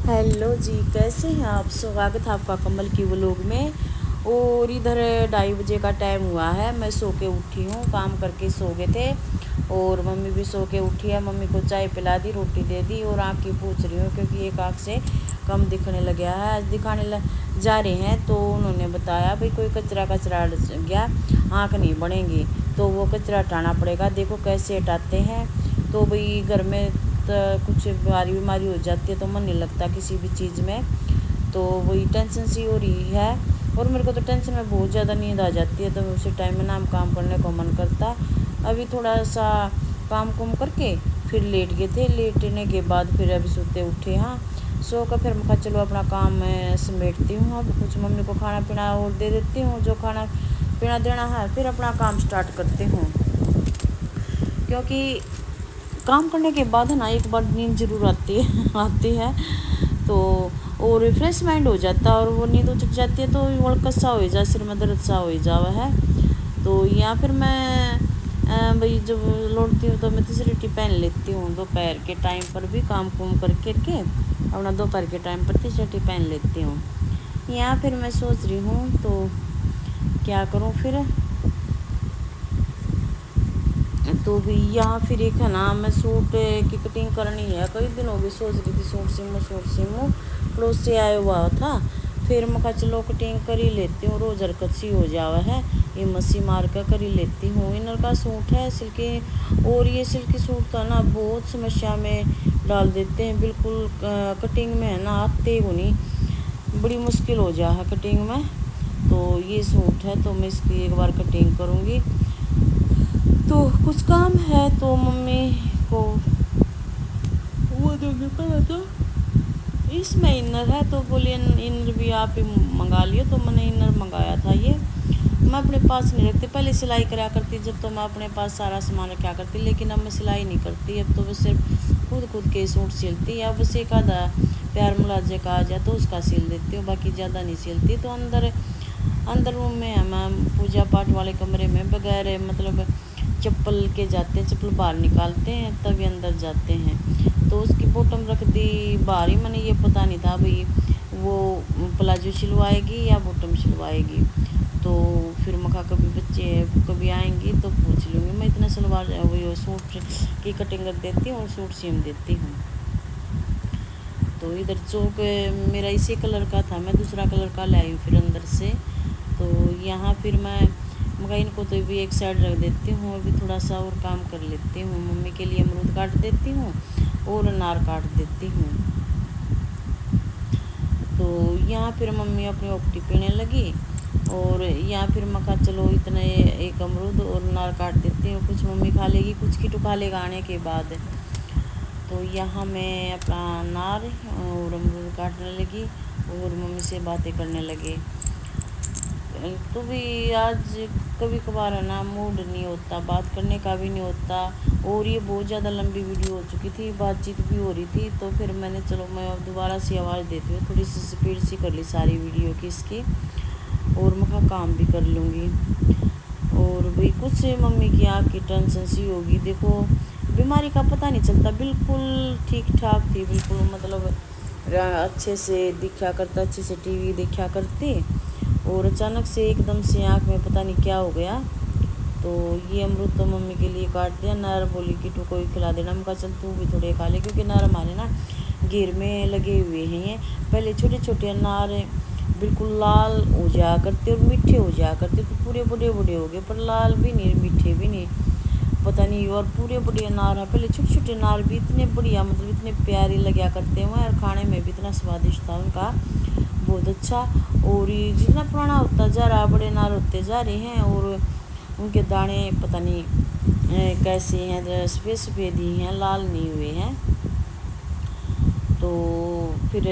Hello जी, कैसे हैं आप। स्वागत है आपका कमल की व्लॉग में। और इधर 2:30 बजे का टाइम हुआ है। मैं सो के उठी हूँ, काम करके सो गए थे और मम्मी भी सो के उठी है। मम्मी को चाय पिला दी, रोटी दे दी और आँख की पूछ रही हूँ क्योंकि एक आँख से कम दिखने लग गया है। आज जा रहे हैं तो उन्होंने बताया भाई कोई कचरा गया, आँख नहीं बढ़ेंगी तो वो कचरा हटाना पड़ेगा। देखो कैसे हटाते हैं। तो भाई घर में तो कुछ बीमारी हो जाती है तो मन नहीं लगता किसी भी चीज़ में, तो वही टेंशन सी हो रही है। और मेरे को तो टेंशन में बहुत ज़्यादा नींद आ जाती है तो उसी टाइम में नाम काम करने को मन करता। अभी थोड़ा सा काम कुम करके फिर लेट गए थे। लेटने के बाद फिर अभी सोते उठे। हाँ, सो कर फिर मैं चलो अपना काम समेटती हूँ। अब कुछ मम्मी को खाना पीना और दे देती हूँ, जो खाना पीना देना है, फिर अपना काम स्टार्ट करती हूँ। क्योंकि काम करने के बाद है ना एक बार नींद जरूर आती है तो और रिफ्रेश माइंड हो जाता है। और वो नींद उठ जाती है तो वड़का सा हो जा, सिर में दर्द सा हो जावा है। तो या फिर मैं भाई जब लौटती हूँ तो मैं तीसरी टी पहन लेती हूँ। दोपहर के टाइम पर भी काम कुम करके अपना दोपहर के टाइम पर तीसरी टी पहन लेती हूँ। या फिर मैं सोच रही हूँ तो क्या करूँ फिर। तो भी यहाँ फिर एक है ना, मैं सूट की कटिंग करनी है। कई दिन हो गए सोच रही थी सूट सिमूँ पड़ोस से आया हुआ था। फिर मैं कहा चलो कटिंग कर ही लेती हूँ, रोज हरकत सी हो जावा है। ये मसी मार कर ही लेती हूँ। इनर का सूट है सिल्की, और ये सिल्की सूट तो ना बहुत समस्या में डाल देते हैं। बिल्कुल कटिंग में है ना आते हो नहीं, बड़ी मुश्किल हो जा है कटिंग में। तो ये सूट है तो मैं इसकी एक बार कटिंग करूँगी। तो कुछ काम है तो मम्मी को वो दोगे पता तो इसमें इनर है तो बोलिए इनर भी आप ही मंगा लियो। तो मैंने इनर मंगाया था। ये मैं अपने पास नहीं रखती, पहले सिलाई करा करती जब तो मैं अपने पास सारा सामान रखा करती, लेकिन अब मैं सिलाई नहीं करती। अब तो बस सिर्फ खुद के सूट सिलती, या बस एक आधा प्यार मुलाजे का आ जाए तो उसका सिल देती हूँ, बाकी ज़्यादा नहीं सिलती। तो अंदर रूम में है, मैं पूजा पाठ वाले कमरे में बगैर मतलब चप्पल के जाते हैं, चप्पल बाहर निकालते हैं तभी अंदर जाते हैं। तो उसकी बॉटम रख दी बाहर ही। मैंने ये पता नहीं था भाई वो प्लाजो सिलवाएगी या बॉटम सिलवाएगी। तो फिर मैं कहा कभी बच्चे कभी आएंगी तो पूछ लूँगी। मैं इतना सलवार वो सूट की कटिंग कर देती हूँ और सूट सिम देती हूँ। तो इधर चौक मेरा इसी कलर का था, मैं दूसरा कलर का लाई हूँ फिर अंदर से। तो यहाँ फिर मैं इनको तो भी एक साइड रख देती हूँ। अभी थोड़ा सा और काम कर लेती हूँ। मम्मी के लिए अमरूद काट देती हूँ और अनार काट देती हूँ। तो यहाँ फिर मम्मी अपनी ओपटी पीने लगी और यहाँ फिर मैं कहा चलो इतने एक अमरूद और अनार काट देती हूँ, कुछ मम्मी खा लेगी कुछ किटू खा लेगा आने के बाद। तो यहाँ मैं अपना अनार और अमरूद काटने लगी और मम्मी से बातें करने लगे। तो भी आज कभी कभार है ना मूड नहीं होता, बात करने का भी नहीं होता। और ये बहुत ज़्यादा लंबी वीडियो हो चुकी थी, बातचीत भी हो रही थी। तो फिर मैंने चलो मैं अब दोबारा से आवाज़ देती हूँ, थोड़ी सी स्पीड सी कर ली सारी वीडियो की इसकी, और मैं काम भी कर लूँगी। और भाई कुछ मम्मी की आँख की टेंशन सी होगी। देखो बीमारी का पता नहीं चलता, बिल्कुल ठीक ठाक थी, बिल्कुल मतलब अच्छे से दिखा करता, अच्छे से टीवी देखा करती, और अचानक से एकदम से आँख में पता नहीं क्या हो गया। तो ये अमरूद तो मम्मी के लिए काट दिया। नार बोली कि तू कोई खिला देना। मैं कहा चल तू भी थोड़े खा ले, क्योंकि नार हमारे ना घेर में लगे हुए हैं। ये पहले छोटे छोटे अनार बिल्कुल लाल हो जाया करते और मीठे हो जाया करते, तो पूरे बड़े बड़े हो गए पर लाल भी नहीं मीठे भी नहीं, पता नहीं। और पूरे बड़े अनार है, पहले छोटे छोटे अनार भी इतने बढ़िया मतलब इतने प्यारे लगा करते हैं और खाने में भी इतना स्वादिष्ट था उनका, बहुत अच्छा। और ये जितना पुराना होता जा रहा बड़े अनार होते जा रहे हैं और उनके दाने पता नहीं कैसे हैं, सफ़ेद सफ़ेद ही हैं, लाल नहीं हुए हैं। तो फिर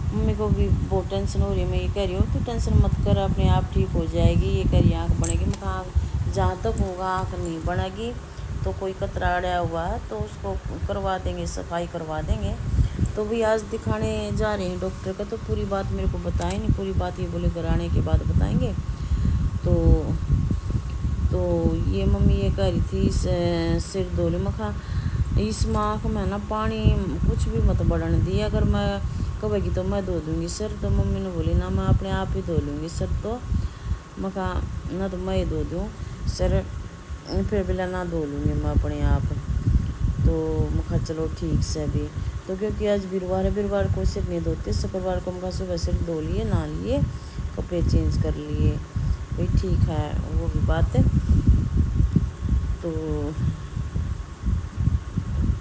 मम्मी को भी बहुत टेंशन हो रही है। मैं ये कह रही हूँ तो टेंशन मत कर, अपने आप ठीक हो जाएगी। ये कह रही आँख बनेगी। मैं कहा जहाँ तक होगा आँख नहीं बनेगी, तो कोई कतरा अड़ा हुआ है तो उसको करवा देंगे, सफाई करवा देंगे। तो भी आज दिखाने जा रहे हैं डॉक्टर का, तो पूरी बात मेरे को बताए नहीं, पूरी बात ये बोले घर आने के बाद बताएंगे। तो ये मम्मी ये कह रही थी सिर धो ले। मखा इस आँख में ना पानी कुछ भी मत बढ़ने दिए। अगर मैं कहेगी तो मैं धो दूँगी सर। तो मम्मी ने बोली ना मैं अपने आप ही धो लूँगी सर। तो मैं कहा ना तो मैं ही धो दूँ सर, फिर बोला ना धो लूँगी मैं अपने आप। तो मैं कहा चलो ठीक से अभी। तो क्योंकि आज वीरवार है, वीरवार को सिर नहीं धोते, शुक्रवार को मैं सुबह सिर धो लिए, नहा लिए, कपड़े चेंज कर लिए, भाई ठीक है वो भी बात है। तो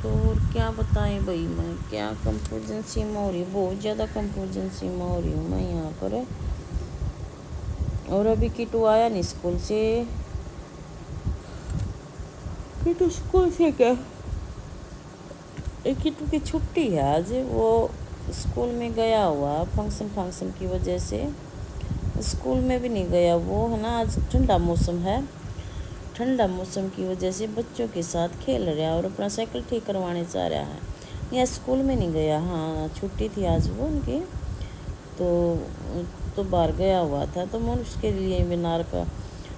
और क्या बताएं भाई, मैं क्या कंफ्यूजन सी में हो रही हूँ, बहुत ज़्यादा कंफ्यूजन सी में हो रही हूँ मैं यहाँ पर। और अभी किटू आया नहीं स्कूल से। किटू स्कूल से क्या, किटू की छुट्टी है आज, वो स्कूल में गया हुआ फंक्शन की वजह से, स्कूल में भी नहीं गया वो है ना। आज ठंडा मौसम है, ठंडा मौसम की वजह से बच्चों के साथ खेल रहा है और अपना साइकिल ठीक करवाने जा रहा है। या स्कूल में नहीं गया, हाँ छुट्टी थी आज वो उनकी, तो बाहर गया हुआ था। तो मैं उसके लिए मीनार का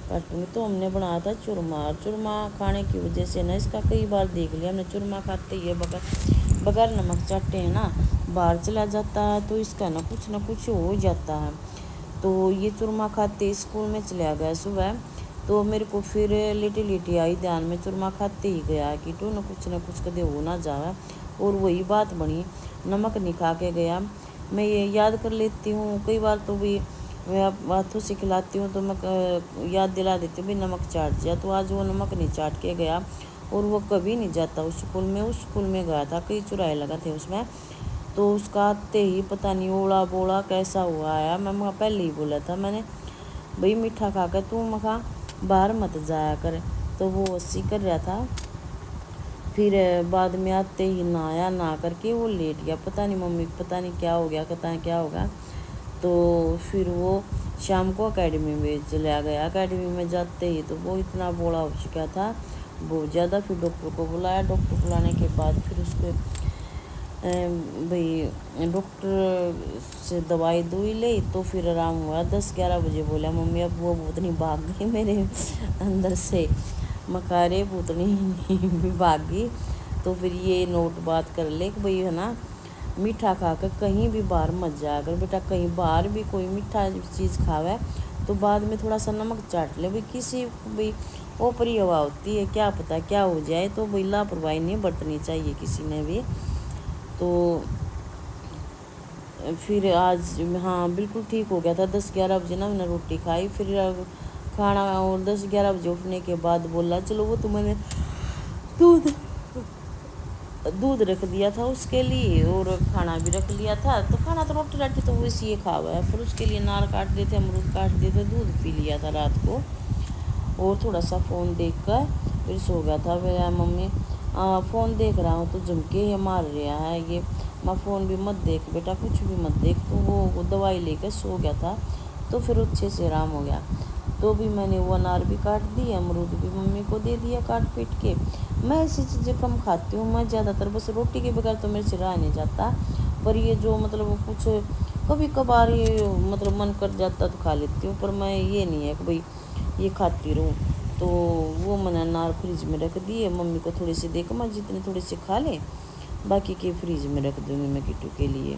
काटूँगी। तो हमने बनाया था चूरमा खाने की वजह से ना, इसका कई बार देख लिया हमने, चूरमा खाते ही बगैर नमक चाटे है ना बाहर चला जाता है, तो इसका ना कुछ हो जाता है। तो ये चूरमा खाते स्कूल में चला गया सुबह, तो मेरे को फिर लेटी आई ध्यान में, चूरमा खाते ही गया कि तो ना कुछ कदे हो ना जाए। और वही बात बनी, नमक नहीं खा के गया। मैं ये याद कर लेती हूँ कई बार, तो भी मैं हाथों से खिलाती हूँ तो मैं याद दिला देती हूँ भाई नमक चाट जा। तो आज वो नमक नहीं चाट के गया, और वो कभी नहीं जाता उस स्कूल में गया था, कई चुराए लगा थे उसमें। तो उसका आते ही पता नहीं ओला बोला कैसा हुआ आया। मैं पहले ही बोला था मैंने, भाई मीठा खा कर तू मखा बाहर मत जाया कर। तो वो अस्सी कर रहा था। फिर बाद में आते ही नहाया, नहा करके वो लेट गया, पता नहीं मम्मी पता नहीं क्या हो गया, क्या होगा। तो फिर वो शाम को एकेडमी में चला गया। एकेडमी में जाते ही तो वो इतना बूढ़ा हो चुका था बहुत ज़्यादा। फिर डॉक्टर को बुलाया, डॉक्टर बुलाने के बाद फिर उसको भाई डॉक्टर से दवाई दुई ली, तो फिर आराम हुआ। 10-11 बजे बोला मम्मी अब वो भूतनी भाग गई मेरे अंदर से, मकारे भूतनी भी भाग गई। तो फिर ये नोट बात कर ले कि भाई है ना, मीठा खा कर कहीं भी बाहर मत जाया कर बेटा, कहीं बाहर भी कोई मीठा चीज़ खावे तो बाद में थोड़ा सा नमक चाट ले। भाई किसी भाई ऊपरी हवा होती है, क्या पता क्या हो जाए। तो भाई लापरवाही नहीं बरतनी चाहिए किसी ने भी। तो फिर आज हाँ बिल्कुल ठीक हो गया था। 10-11 बजे ना मैंने रोटी खाई, फिर खाना, और 10-11 बजे उठने के बाद बोला चलो वो तो मैंने दूध रख दिया था उसके लिए, और खाना भी रख लिया था। तो खाना तो रोटी राटी तो वैसे ही खा हुआ है, फिर उसके लिए नार काट दिए थे, अमरूद काट दिए थे, दूध पी लिया था रात को। और थोड़ा सा फ़ोन देख कर फिर सो गया था। मेरा मम्मी फ़ोन देख रहा हूँ तो झुमके मार रहा है ये, मैं फ़ोन भी मत देख बेटा, कुछ भी मत देख। तो वो दवाई लेकर सो गया था, तो फिर अच्छे से आराम हो गया। तो भी मैंने वो अनार भी काट दी, अमरूद भी मम्मी को दे दिया काट पीट के। मैं ऐसी चीज़ें कम खाती हूँ, मैं ज़्यादातर बस रोटी के बगैर तो मेरे से रहा नहीं जाता। पर ये जो मतलब कुछ कभी कभार ये मतलब मन कर जाता तो खा लेती हूँ, पर मैं ये नहीं है कि भाई ये खाती रहूँ। तो वो मैंने अनार फ्रिज में रख दिए, मम्मी को थोड़ी सी देकर मैं जितने थोड़े से खा ले, बाकी के फ्रिज में रख दूँगी मैं किट्टू के लिए।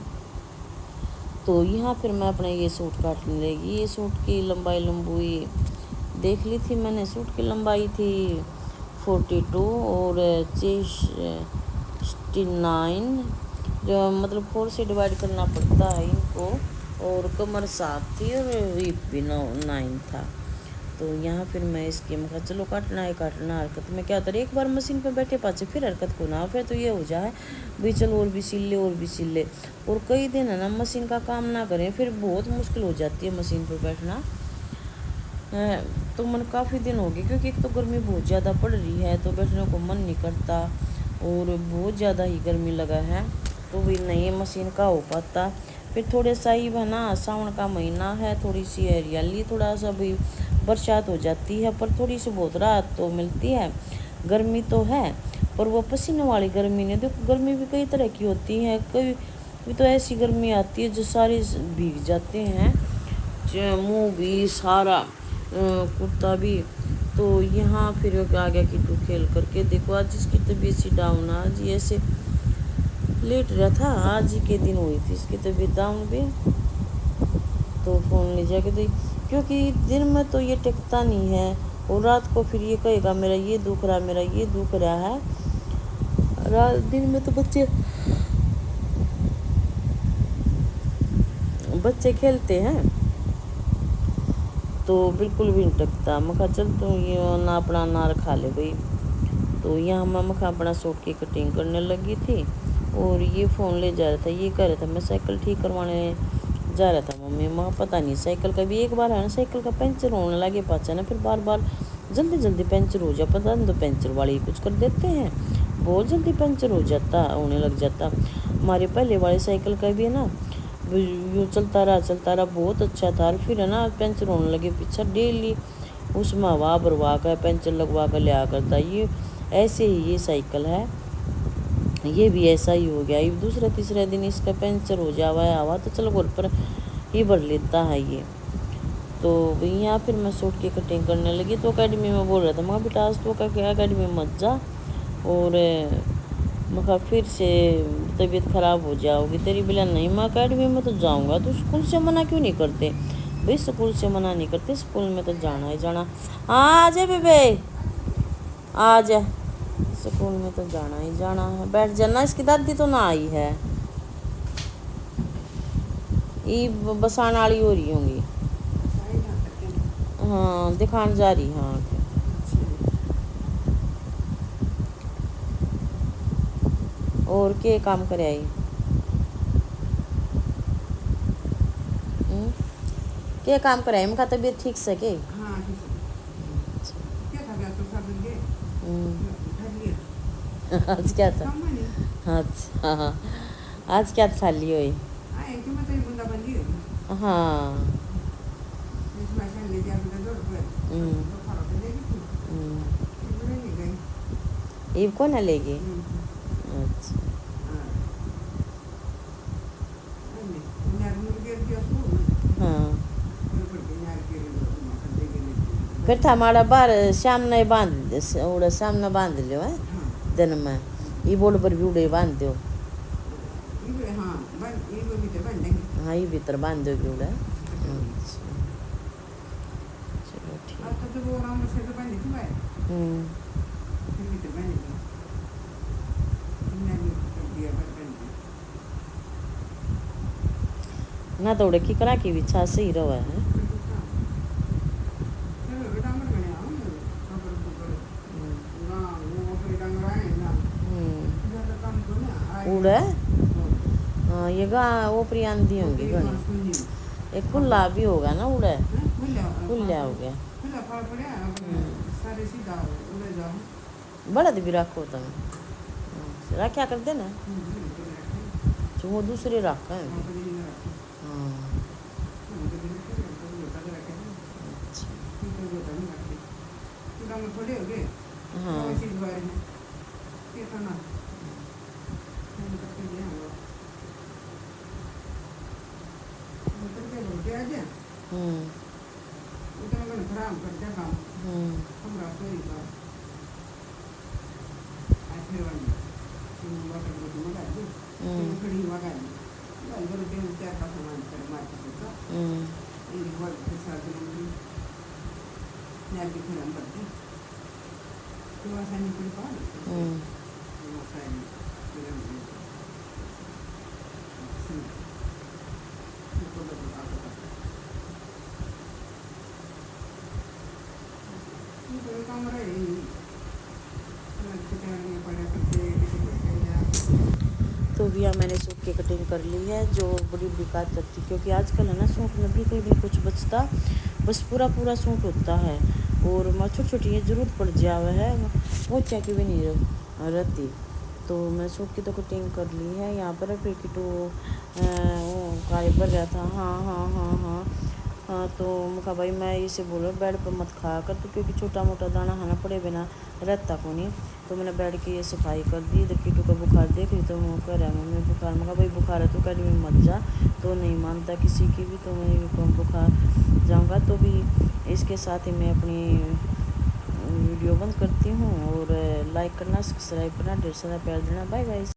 तो यहाँ फिर मैं अपना ये सूट काटने लगी। ये सूट की लंबाई देख ली थी मैंने, सूट की लंबाई थी 42 और चेस्ट 69, जो मतलब 4 से डिवाइड करना पड़ता है इनको। और कमर 7 थी और हिप भी 9 था। तो यहाँ फिर मैं इसकी मैं चलो काटना हरकत में क्या होता है, एक बार मशीन पे बैठे पाचे फिर हरकत को ना, फिर तो ये हो जाए भाई चलो और भी सिल ले। और कई दिन है ना मशीन का काम ना करें फिर बहुत मुश्किल हो जाती है मशीन पर बैठना। तो मन काफ़ी दिन हो गए, क्योंकि एक तो गर्मी बहुत ज़्यादा पड़ रही है तो बैठने को मन नहीं करता, और बहुत ज़्यादा ही गर्मी लगा है तो भी नहीं मशीन का हो पाता। फिर थोड़े सा ही है ना, सावन का महीना है, थोड़ी सी हरियाली, थोड़ा सा भी बरसात हो जाती है, पर थोड़ी सी बहुत राहत तो मिलती है। गर्मी तो है पर वो पसीने वाली गर्मी नहीं। देखो गर्मी भी कई तरह की होती है, कभी तो ऐसी गर्मी आती है जो सारे भीग जाते हैं, मुँह भी सारा कुर्ता भी। तो यहाँ फिर आ गया कि तू खेल करके देखो, आज इसकी तबीयत सी डाउन, आज ऐसे लेट रहा था। आज ही के दिन हुई थी इसकी तबीयत डाउन भी, तो फ़ोन ले जाके दी, क्योंकि दिन में तो ये टिकता नहीं है और रात को फिर ये कहेगा मेरा ये दुख रहा, मेरा ये दुख रहा है। रात दिन में तो बच्चे खेलते हैं तो बिल्कुल भी नहीं टकता। मैं कहा चल तू ये ना अपना अनार खा ले भाई। तो यहाँ मैं अपना सूट की कटिंग करने लगी थी और ये फ़ोन ले जा रहा था। ये कह रहा था मैं साइकिल ठीक करवाने जा रहा था मम्मी। मैं पता नहीं साइकिल का भी एक बार है ना, साइकिल का पंचर होने लगे पाचा ना, फिर बार बार जल्दी जल्दी पंचर हो जा, पता नहीं तो पंचर वाले कुछ कर देते हैं, बहुत जल्दी पंचर हो जाता, होने लग जाता। हमारे पहले वाली साइकिल का भी है ना, यूँ चलता रहा बहुत अच्छा था, और फिर है ना पंचर होने लगे पीछे डेली उसमें हवा भरवा कर पंचर लगवा कर लिया करता। ये ऐसे ही ये साइकिल है, ये भी ऐसा ही हो गया। ये दूसरा तीसरा दिन इसका पंचर हो जावा है हवा, तो चलो घर पर ही भर लेता है ये। तो यहाँ फिर मैं सूट की कटिंग करने लगी तो अकेडमी में बोल रहा था मैं बेटा आज तो अकेडमी मत जा, और मैं फिर से तबीयत ख़राब हो जाओगी तेरी। बिला नहीं मैं अकेडमी में तो जाऊँगा। तो स्कूल से मना क्यों नहीं करते भाई? स्कूल से मना नहीं करते, स्कूल में तो जाना ही जाना। हाँ आ जा बेबे, आ जा, स्कूल में तो जाना ही जाना है। बैठ जाना, इसकी दादी तो ना आई है, ये बसाने वाली हो रही होंगी। हाँ दिखाने जा रही। हाँ और के काम करे आई? के काम करे? मैं तबीयत ठीक से के? आज क्या था? अच्छा हाँ, आज क्या थाली हुई? हाँ ये कौन लेगी? अच्छा हाँ फिर था हमारा बार शाम ने बांध उड़ा शाम ने बांध लियो है दिन में, ये बोर्ड पर भी उड़े बांध दो। हाँ ये भीतर बांध दोगे उड़ा। चलो ठीक। ना तो उड़े की करा की भी छा सही रहा है। उड़ा हाँ ये वो प्रियांदी होंगी घनी, एक खुला भी होगा ना उड़ा, खुला हो गया। बड़ा भी रखो तुम रखा कर देना, वो दूसरे रखा है। हाँ हाँ तो भैया मैंने सूट की कटिंग कर ली है, जो बड़ी बेकार लगती, क्योंकि आजकल है ना सूट में बिल्कुल भी कुछ बचता, बस पूरा पूरा सूट होता है, और मैं छोटी छोटी जरूरत पड़ जावे है वो की भी नहीं रहती। तो मैं सूट की तो कटिंग कर ली है। यहाँ पर फिर की तो गाय भर रहा था। हाँ हाँ हाँ हाँ हाँ तो मुका भाई मैं इसे बोलो बेड पर मत खाया कर, तो क्योंकि छोटा मोटा दाना खाना पड़े बिना रहता को नहीं। तो मैंने बेड की ये सफाई कर दी। इधर कीटू का बुखार देख ली तो वो कह रहा है मम्मी बुखार। मैं भाई बुखार है तो अकेडमी में मत जा, तो नहीं मानता किसी की भी, तो मैं कम बुखार जाऊँगा। तो भी इसके साथ ही मैं अपनी वीडियो बंद करती हूँ, और लाइक करना, सब्सक्राइब करना, ढेर सारा प्यार देना। Bye bye.